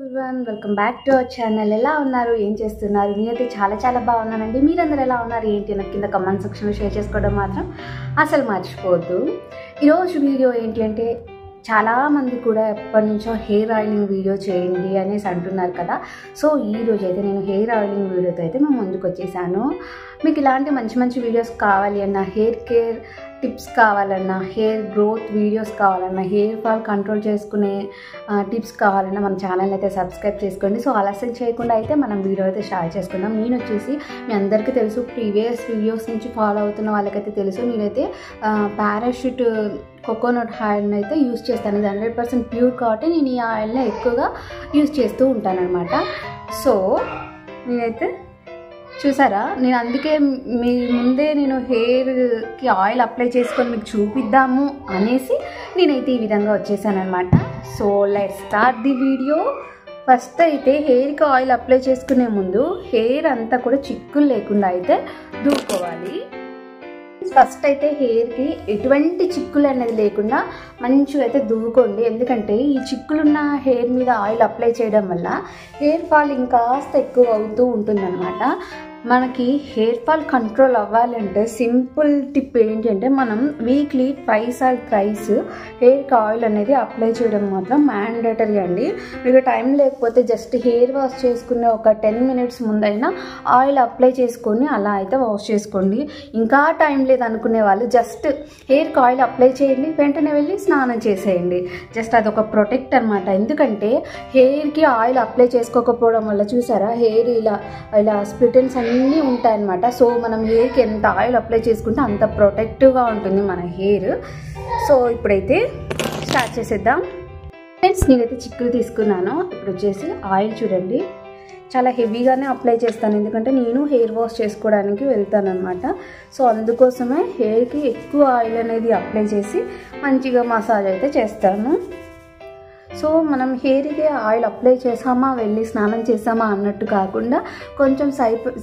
Everyone welcome back to our channel. ఎలా ఉన్నారు, ఏం చేస్తున్నారు? నేనైతే చాలా బాగున్నానండి. మీరందరూ ఎలా ఉన్నారు ఏంటి నాకు కింద కమెంట్ సెక్షన్లో షేర్ చేసుకోవడం మాత్రం అసలు మర్చిపోవద్దు. ఈరోజు వీడియో ఏంటి అంటే, చాలామంది కూడా ఎప్పటి నుంచో హెయిర్ ఆయిలింగ్ వీడియో చేయండి అనేసి అంటున్నారు కదా. సో ఈరోజు అయితే నేను హెయిర్ ఆయిలింగ్ వీడియోతో అయితే మేము ముందుకు వచ్చేసాను. మీకు ఇలాంటి మంచి వీడియోస్ కావాలి అన్నా, హెయిర్ కేర్ టిప్స్ కావాలన్నా, హెయిర్ గ్రోత్ వీడియోస్ కావాలన్నా, హెయిర్ ఫాల్ కంట్రోల్ చేసుకునే టిప్స్ కావాలన్నా మన ఛానల్ అయితే సబ్స్క్రైబ్ చేసుకోండి. సో ఆలస్యం చేయకుండా అయితే మనం వీడియో అయితే స్టార్ట్ చేసుకుందాం. నేను వచ్చేసి మీ అందరికీ తెలుసు, ప్రీవియస్ వీడియోస్ నుంచి ఫాలో అవుతున్న వాళ్ళకైతే తెలుసు, నేనైతే పారాషూట్ కోకోనట్ ఆయిల్ని అయితే యూస్ చేస్తాను. ఇది 100% ప్యూర్ కాబట్టి నేను ఈ ఆయిల్ని ఎక్కువగా యూస్ చేస్తూ ఉంటానన్నమాట. సో నేనైతే చూసారా, నేను అందుకే మీ ముందే నేను హెయిర్కి ఆయిల్ అప్లై చేసుకొని మీకు చూపిద్దాము అనేసి నేనైతే ఈ విధంగా వచ్చేసానమాట. So let's start the video. First అయితే హెయిర్కి ఆయిల్ అప్లై చేసుకునే ముందు హెయిర్ అంతా కూడా చిక్కులు లేకుండా అయితే దువ్వుకోవాలి. ఫస్ట్ అయితే హెయిర్కి ఎటువంటి చిక్కులు అనేది లేకుండా మంచిగా అయితే దువ్వుకోండి. ఎందుకంటే ఈ చిక్కులున్న హెయిర్ మీద ఆయిల్ అప్లై చేయడం వల్ల హెయిర్ ఫాల్ ఇంకాస్త ఎక్కువ అవుతూ ఉంటుందన్నమాట. మనకి హెయిర్ ఫాల్ కంట్రోల్ అవ్వాలంటే సింపుల్ టిప్ ఏంటంటే, మనం వీక్లీ ట్వైస్ ఆర్ థ్రైస్ హెయిర్కి ఆయిల్ అనేది అప్లై చేయడం మాత్రం మ్యాండేటరీ అండి. మీకు టైం లేకపోతే జస్ట్ హెయిర్ వాష్ చేసుకునే ఒక 10 minutes ముందైనా ఆయిల్ అప్లై చేసుకొని అలా అయితే వాష్ చేసుకోండి. ఇంకా టైం లేదనుకునే వాళ్ళు జస్ట్ హెయిర్కి ఆయిల్ అప్లై చేయండి, వెంటనే వెళ్ళి స్నానం చేసేయండి. జస్ట్ అదొక ప్రొటెక్ట్ అనమాట. ఎందుకంటే హెయిర్కి ఆయిల్ అప్లై చేసుకోకపోవడం వల్ల చూసారా, హెయిర్ ఇలా స్ప్లిటన్స్ అన్నీ ఉంటాయన్నమాట. సో మనం హెయిర్కి ఎంత ఆయిల్ అప్లై చేసుకుంటే అంత ప్రొటెక్టివ్గా ఉంటుంది మన హెయిర్. సో ఇప్పుడైతే స్టార్ట్ చేసేద్దాం. ఫ్రెండ్స్, నేనైతే చిక్కులు తీసుకున్నాను. ఇప్పుడు వచ్చేసి ఆయిల్ చూడండి, చాలా హెవీగానే అప్లై చేస్తాను, ఎందుకంటే నేను హెయిర్ వాష్ చేసుకోవడానికి వెళ్తానమాట. సో అందుకోసమే హెయిర్కి ఎక్కువ ఆయిల్ అనేది అప్లై చేసి మంచిగా మసాజ్ అయితే చేస్తాను. సో మనం హెయిర్కి ఆయిల్ అప్లై చేసామా, వెళ్ళి స్నానం చేసామా అన్నట్టు కాకుండా కొంచెం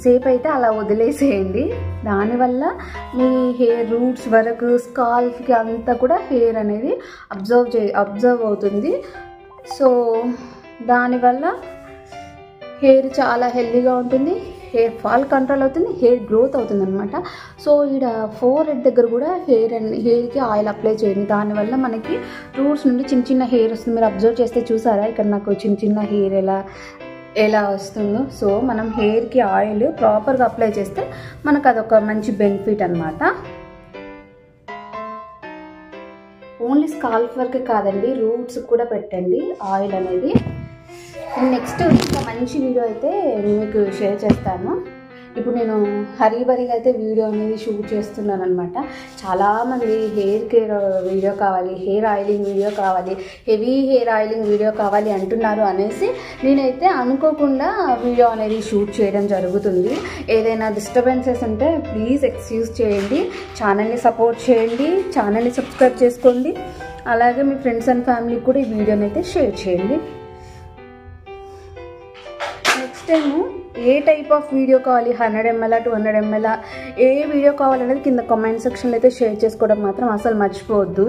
సేపు అయితే అలా వదిలేసేయండి. దానివల్ల మీ హెయిర్ రూట్స్ వరకు స్కాల్ఫ్కి అంతా కూడా హెయిర్ అనేది అబ్జర్వ్ అవుతుంది. సో దానివల్ల హెయిర్ చాలా హెల్దీగా ఉంటుంది, హెయిర్ ఫాల్ కంట్రోల్ అవుతుంది, హెయిర్ గ్రోత్ అవుతుంది అనమాట. సో ఇక్కడ ఫోర్ హెడ్ దగ్గర కూడా హెయిర్కి ఆయిల్ అప్లై చేయండి. దానివల్ల మనకి రూట్స్ నుండి చిన్న హెయిర్ వస్తుంది. మీరు అబ్జర్వ్ చేస్తే చూసారా, ఇక్కడ నాకు చిన్న హెయిర్ ఎలా వస్తుందో. సో మనం హెయిర్కి ఆయిల్ ప్రాపర్గా అప్లై చేస్తే మనకు అదొక మంచి బెనిఫిట్ అనమాట. ఓన్లీ స్కాల్ఫ్ వరకే కాదండి, రూట్స్ కూడా పెట్టండి ఆయిల్ అనేది. నెక్స్ట్ ఇంకా మంచి వీడియో అయితే మీకు షేర్ చేస్తాను. ఇప్పుడు నేను హరీబరీగా అయితే వీడియో అనేది షూట్ చేస్తున్నాను అనమాట. చాలామంది హెయిర్ కేర్ వీడియో కావాలి, హెయిర్ ఆయిలింగ్ వీడియో కావాలి, హెవీ హెయిర్ ఆయిలింగ్ వీడియో కావాలి అంటున్నారు అనేసి నేనైతే అనుకోకుండా వీడియో అనేది షూట్ చేయడం జరుగుతుంది. ఏదైనా డిస్టర్బెన్సెస్ ఉంటే ప్లీజ్ ఎక్స్క్యూజ్ చేయండి. ఛానల్ని సపోర్ట్ చేయండి, ఛానల్ని సబ్స్క్రైబ్ చేసుకోండి. అలాగే మీ ఫ్రెండ్స్ అండ్ ఫ్యామిలీకి కూడా ఈ వీడియోని అయితే షేర్ చేయండి. Next time A type of video కావాలి, 100 ml 200 ml ఏ వీడియో కావాలనేది కింద కామెంట్ సెక్షన్లో అయితే షేర్ చేసుకోవడం మాత్రం అసలు మర్చిపోవద్దు.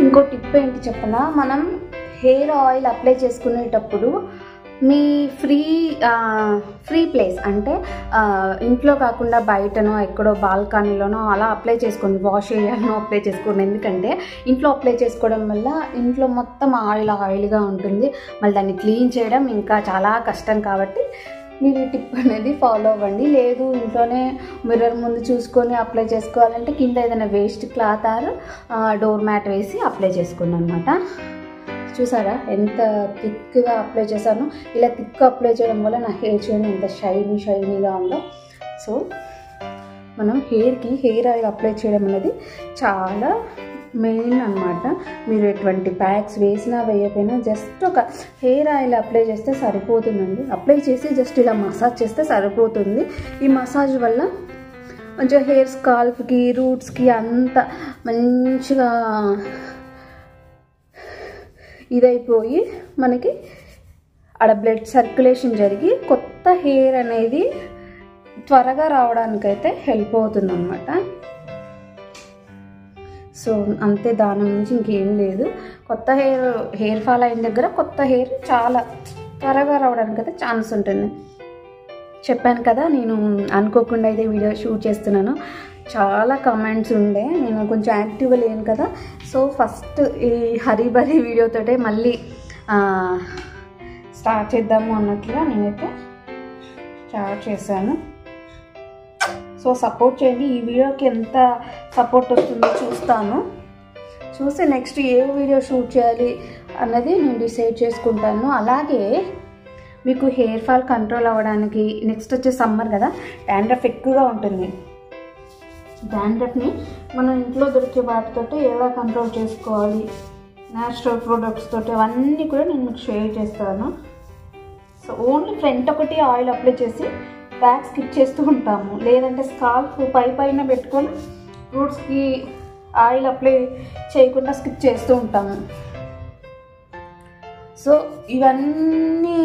ఇంకో టిప్ ఏంటి చెప్పనా, మనం హెయిర్ ఆయిల్ అప్లై చేసుకునేటప్పుడు మీ ఫ్రీ ప్లేస్ అంటే ఇంట్లో కాకుండా బయటనో ఎక్కడో బాల్కనీలోనో అలా అప్లై చేసుకోండి. వాష్ ఏరియాలో అప్లై చేసుకోండి. ఎందుకంటే ఇంట్లో అప్లై చేసుకోవడం వల్ల ఇంట్లో మొత్తం ఆయిల్గా ఉంటుంది, మళ్ళీ దాన్ని క్లీన్ చేయడం ఇంకా చాలా కష్టం. కాబట్టి మీరు ఈ టిప్ అనేది ఫాలో అవ్వండి. లేదు ఇంట్లోనే మిర్రర్ ముందు చూసుకొని అప్లై చేసుకోవాలంటే కింద ఏదైనా waste cloth or door mat వేసి అప్లై చేసుకోండి అనమాట. చూసారా ఎంత థిక్గా అప్లై చేశాను. ఇలా థిక్గా అప్లై చేయడం వల్ల నా హెయిర్ చూడండి ఎంత షైనీగా ఉందో. సో మనం హెయిర్కి హెయిర్ ఆయిల్ అప్లై చేయడం అనేది చాలా మెయిన్ అనమాట. మీరు ఎటువంటి ప్యాక్స్ వేసినా వేయకపోయినా జస్ట్ ఒక హెయిర్ ఆయిల్ అప్లై చేస్తే సరిపోతుందండి. అప్లై చేసి జస్ట్ ఇలా మసాజ్ చేస్తే సరిపోతుంది. ఈ మసాజ్ వల్ల మంచిగా హెయిర్ స్కాల్ఫ్కి రూట్స్కి అంతా మంచిగా ఇదైపోయి మనకి ఆడ బ్లడ్ సర్క్యులేషన్ జరిగి కొత్త హెయిర్ అనేది త్వరగా రావడానికైతే హెల్ప్ అవుతుంది అన్నమాట. సో అంతే, దాని నుంచి ఇంకేం లేదు. కొత్త హెయిర్ ఫాల్ అయిన దగ్గర కొత్త హెయిర్ చాలా త్వరగా రావడానికి అయితే ఛాన్స్ ఉంటుంది. చెప్పాను కదా, నేను అనుకోకుండా అయితే వీడియో షూట్ చేస్తున్నాను. చాలా కమెంట్స్ ఉండే, నేను కొంచెం యాక్టివ్గా లేను కదా. సో ఫస్ట్ ఈ హరిబరి వీడియోతోటే మళ్ళీ స్టార్ట్ చేద్దాము అన్నట్లుగా నేనైతే స్టార్ట్ చేశాను. సో సపోర్ట్ చేయండి. ఈ వీడియోకి ఎంత సపోర్ట్ వస్తుందో చూస్తాను. చూసి నెక్స్ట్ ఏ వీడియో షూట్ చేయాలి అన్నది నేను డిసైడ్ చేసుకుంటాను. అలాగే మీకు హెయిర్ ఫాల్ కంట్రోల్ అవ్వడానికి, నెక్స్ట్ వచ్చే సమ్మర్ కదా, డాండ్రఫ్ ఎక్కువగా ఉంటుంది. డాండ్రఫ్ని మన ఇంట్లో దొరికే వాటితోటి ఎలా కంట్రోల్ చేసుకోవాలి, న్యాచురల్ ప్రొడక్ట్స్ తోటి, అవన్నీ కూడా నేను మీకు షేర్ చేస్తాను. సో ఓన్లీ ఫ్రంట్ ఒకటి ఆయిల్ అప్లై చేసి బ్యాక్ స్కిప్ చేస్తూ ఉంటాము. లేదంటే స్కాల్ఫ్ పైన పెట్టుకొని రూట్స్కి ఆయిల్ అప్లై చేయకుండా స్కిప్ చేస్తూ ఉంటాము. సో ఇవన్నీ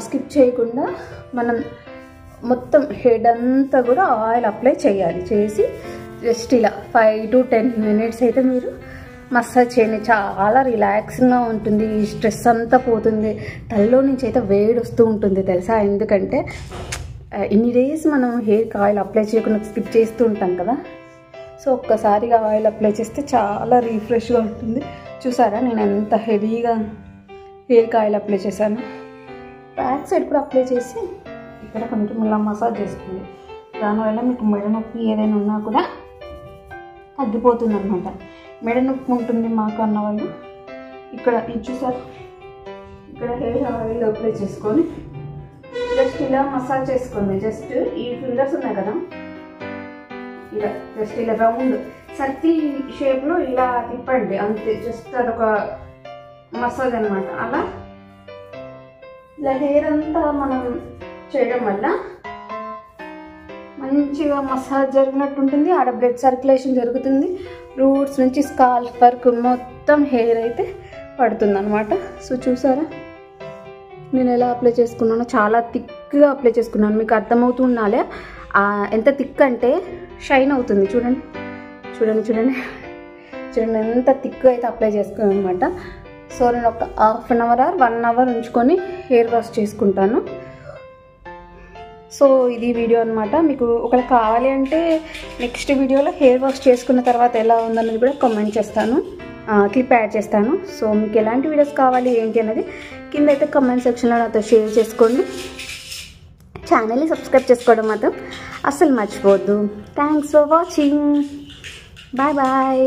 స్కిప్ చేయకుండా మనం మొత్తం హెడ్ అంతా కూడా ఆయిల్ అప్లై చేయాలి. చేసి జస్ట్ ఇలా 5 to 10 minutes అయితే మీరు మసాజ్ చేయండి. చాలా రిలాక్స్గా ఉంటుంది. ఈ స్ట్రెస్ అంతా పోతుంది. తలలో నుంచి అయితే వేడి వస్తూ ఉంటుంది తెలుసా. ఎందుకంటే ఇన్ని డేస్ మనం హెయిర్కి ఆయిల్ అప్లై చేయకుండా స్కిప్ చేస్తూ ఉంటాం కదా. సో ఒక్కసారిగా ఆయిల్ అప్లై చేస్తే చాలా రిఫ్రెష్గా ఉంటుంది. చూసారా నేను ఎంత హెవీగా హెయిర్కి ఆయిల్ అప్లై చేశాను. బ్యాక్ సైడ్ కూడా అప్లై చేసి ఇక్కడ కొంచెం ఇలా మసాజ్ చేస్తుంది. దానివల్ల మీకు మెడ నొప్పి ఏదైనా ఉన్నా కూడా తగ్గిపోతుంది అనమాట. మెడ నొప్పి ఉంటుంది మాకు అన్న వాళ్ళు ఇక్కడ ఇది చూసారు, ఇక్కడ హెయిర్ ఆయిల్ అప్లై చేసుకొని జస్ట్ ఇలా మసాజ్ చేసుకోండి. జస్ట్ ఈ ఫింగర్స్ ఉన్నాయి కదా, ఇలా జస్ట్ ఇలా రౌండ్ సర్కిల్ షేప్లో ఇలా తిప్పండి అంతే. జస్ట్ అదొక మసాజ్ అనమాట. అలా ఇలా హెయిర్ అంతా మనం చేయడం వల్ల మంచిగా మసాజ్ జరిగినట్టు ఉంటుంది. ఆడ బ్లడ్ సర్క్యులేషన్ జరుగుతుంది. రూట్స్ నుంచి స్కాల్ఫ్ వరకు మొత్తం హెయిర్ అయితే పడుతుంది అనమాట. సో చూసారా నేను ఎలా అప్లై చేసుకున్నానో, చాలా థిక్గా అప్లై చేసుకున్నాను. మీకు అర్థమవుతూ ఉండాలి ఎంత థిక్ అంటే షైన్ అవుతుంది. చూడండి చూడండి చూడండి చూడండి ఎంత థిక్గా అయితే అప్లై చేసుకున్నాను అనమాట. సో నేను ఒక 1/2 hour or 1 hour ఉంచుకొని హెయిర్ వాష్ చేసుకుంటాను. సో ఇది వీడియో అనమాట. మీకు ఒకవేళ కావాలి అంటే నెక్స్ట్ వీడియోలో హెయిర్ వాష్ చేసుకున్న తర్వాత ఎలా ఉందన్నది కూడా కామెంట్ చేస్తాను, క్లిప్ యాడ్ చేస్తాను. సో మీకు ఎలాంటి వీడియోస్ కావాలి ఏంటి అనేది కింద అయితే కామెంట్ సెక్షన్లో నాతో షేర్ చేసుకోండి. ఛానల్ని సబ్స్క్రైబ్ చేసుకోవడం మాత్రం అస్సలు మర్చిపోవద్దు. Thanks for watching. Bye bye.